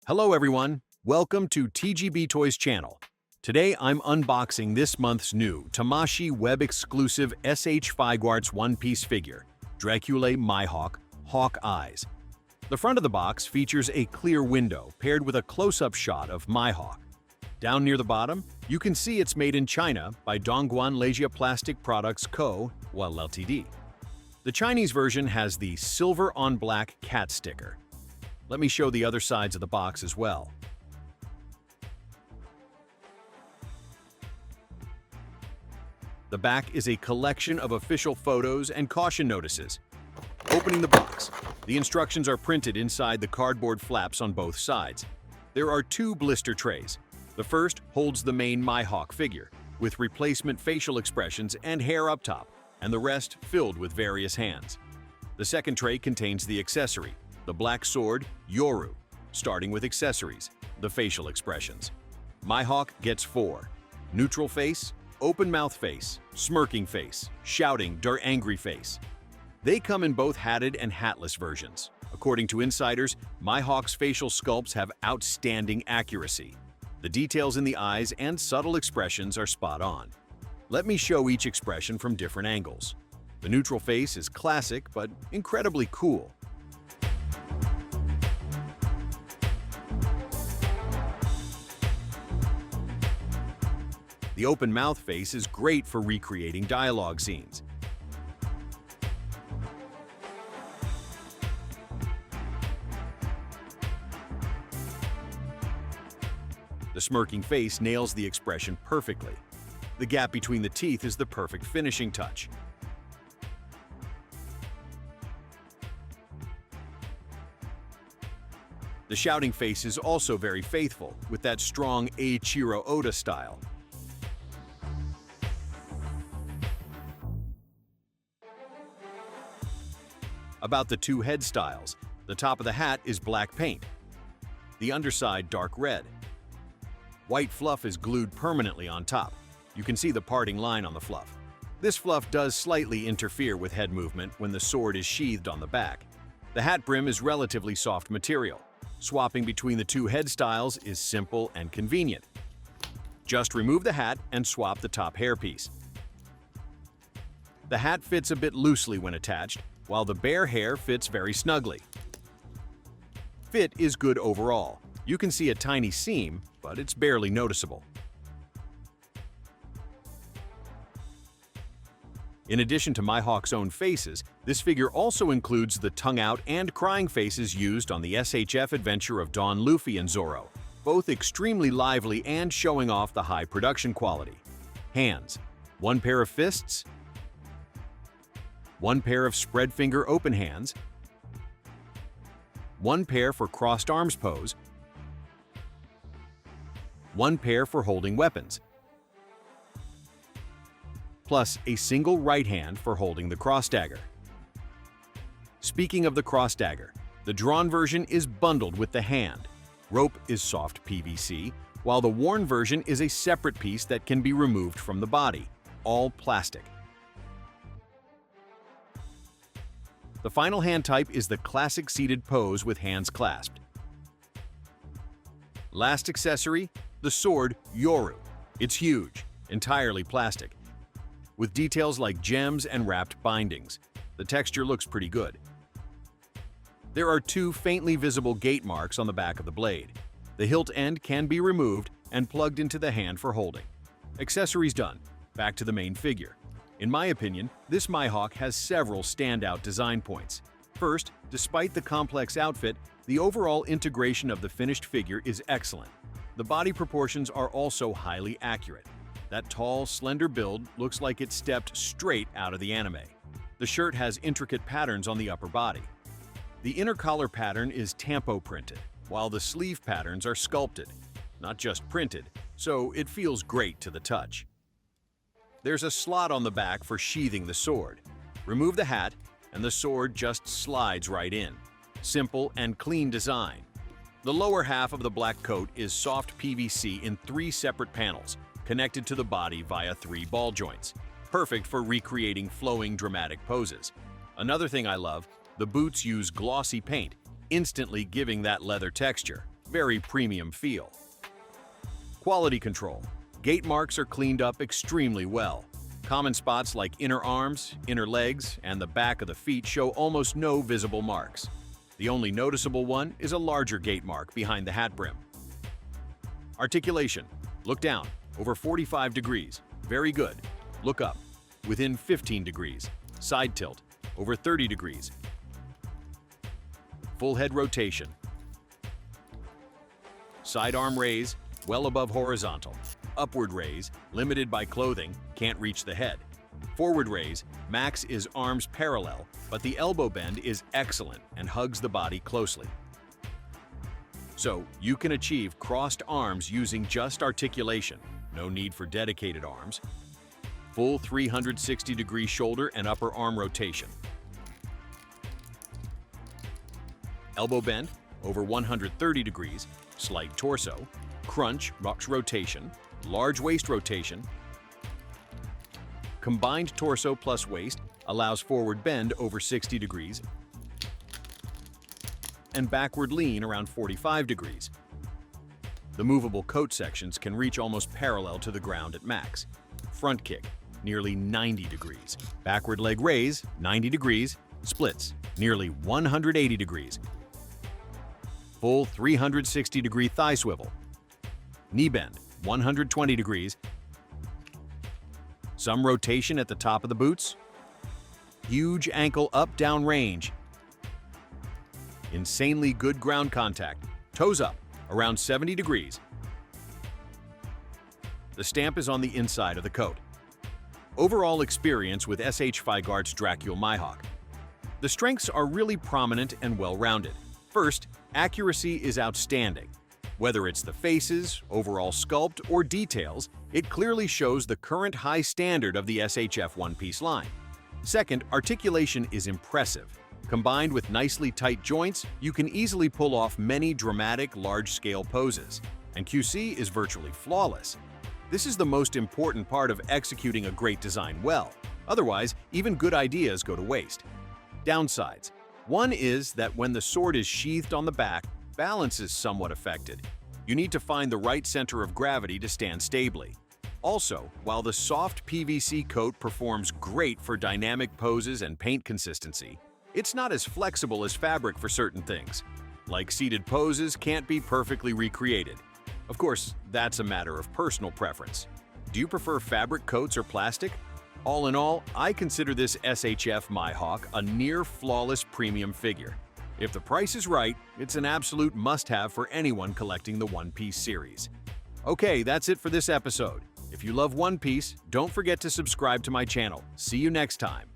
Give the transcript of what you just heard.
Hello everyone, welcome to TGBtoys channel. Today I'm unboxing this month's new Tamashii web-exclusive S.H.Figuarts One Piece figure, Dracule Mihawk, Hawkeye. The front of the box features a clear window paired with a close-up shot of Mihawk. Down near the bottom, you can see it's made in China by Dongguan Legia Plastic Products Co., Ltd. The Chinese version has the silver-on-black cat sticker. Let me show the other sides of the box as well. The back is a collection of official photos and caution notices. Opening the box, the instructions are printed inside the cardboard flaps on both sides. There are two blister trays. The first holds the main Mihawk figure, with replacement facial expressions and hair up top, and the rest filled with various hands. The second tray contains the accessory, the black sword, Yoru, starting with accessories, the facial expressions. Mihawk gets 4. Neutral face, open mouth face, smirking face, shouting angry face. They come in both hatted and hatless versions. According to insiders, Mihawk's facial sculpts have outstanding accuracy. The details in the eyes and subtle expressions are spot on. Let me show each expression from different angles. The neutral face is classic but incredibly cool. The open mouth face is great for recreating dialogue scenes. The smirking face nails the expression perfectly. The gap between the teeth is the perfect finishing touch. The shouting face is also very faithful, with that strong Eiichiro Oda style. About the two head styles, the top of the hat is black paint, the underside dark red. White fluff is glued permanently on top. You can see the parting line on the fluff. This fluff does slightly interfere with head movement when the sword is sheathed on the back. The hat brim is relatively soft material. Swapping between the two head styles is simple and convenient. Just remove the hat and swap the top hairpiece. The hat fits a bit loosely when attached, while the bare hair fits very snugly. Fit is good overall. You can see a tiny seam, but it's barely noticeable. In addition to Mihawk's own faces, this figure also includes the tongue-out and crying faces used on the SHF adventure of Don Luffy and Zoro, both extremely lively and showing off the high production quality. Hands. 1 pair of fists, 1 pair of spread finger open hands, 1 pair for crossed arms pose, 1 pair for holding weapons, plus a single right hand for holding the cross dagger. Speaking of the cross dagger, the drawn version is bundled with the hand. Rope is soft PVC, while the worn version is a separate piece that can be removed from the body, all plastic. The final hand type is the classic seated pose with hands clasped. Last accessory, the sword Yoru. It's huge, entirely plastic, with details like gems and wrapped bindings. The texture looks pretty good. There are 2 faintly visible gate marks on the back of the blade. The hilt end can be removed and plugged into the hand for holding. Accessories done. Back to the main figure. In my opinion, this Mihawk has several standout design points. First, despite the complex outfit, the overall integration of the finished figure is excellent. The body proportions are also highly accurate. That tall, slender build looks like it stepped straight out of the anime. The shirt has intricate patterns on the upper body. The inner collar pattern is tampo printed, while the sleeve patterns are sculpted, not just printed, so it feels great to the touch. There's a slot on the back for sheathing the sword. Remove the hat, and the sword just slides right in. Simple and clean design. The lower half of the black coat is soft PVC in 3 separate panels, connected to the body via 3 ball joints. Perfect for recreating flowing dramatic poses. Another thing I love, the boots use glossy paint, instantly giving that leather texture. very premium feel. Quality control. Gate marks are cleaned up extremely well. Common spots like inner arms, inner legs, and the back of the feet show almost no visible marks. The only noticeable one is a larger gate mark behind the hat brim. Articulation. Look down, over 45 degrees, very good. Look up, within 15 degrees. Side tilt, over 30 degrees. Full head rotation. Side arm raise, well above horizontal. Upward raise, limited by clothing, can't reach the head. Forward raise, max is arms parallel, but the elbow bend is excellent and hugs the body closely. So, you can achieve crossed arms using just articulation, no need for dedicated arms. Full 360-degree shoulder and upper arm rotation. Elbow bend, over 130 degrees, slight torso, crunch, box rotation, large waist rotation. Combined torso plus waist allows forward bend over 60 degrees and backward lean around 45 degrees. The movable coat sections can reach almost parallel to the ground at max. Front kick, nearly 90 degrees. Backward leg raise, 90 degrees. Splits, nearly 180 degrees. Full 360-degree thigh swivel. Knee bend, 120 degrees. Some rotation at the top of the boots. Huge ankle up-down range. Insanely good ground contact. Toes up, around 70 degrees. The stamp is on the inside of the coat. Overall experience with S.H.Figuarts Dracule Mihawk. The strengths are really prominent and well-rounded. First, accuracy is outstanding. Whether it's the faces, overall sculpt, or details, it clearly shows the current high standard of the SHF one-piece line. Second, articulation is impressive. Combined with nicely tight joints, you can easily pull off many dramatic, large-scale poses. And QC is virtually flawless. This is the most important part of executing a great design well. Otherwise, even good ideas go to waste. Downsides. One is that when the sword is sheathed on the back, balance is somewhat affected. You need to find the right center of gravity to stand stably. Also, while the soft PVC coat performs great for dynamic poses and paint consistency, it's not as flexible as fabric for certain things. Like seated poses can't be perfectly recreated. Of course, that's a matter of personal preference. Do you prefer fabric coats or plastic? All in all, I consider this SHF Mihawk a near-flawless premium figure. If the price is right, it's an absolute must-have for anyone collecting the One Piece series. Okay, that's it for this episode. If you love One Piece, don't forget to subscribe to my channel. See you next time.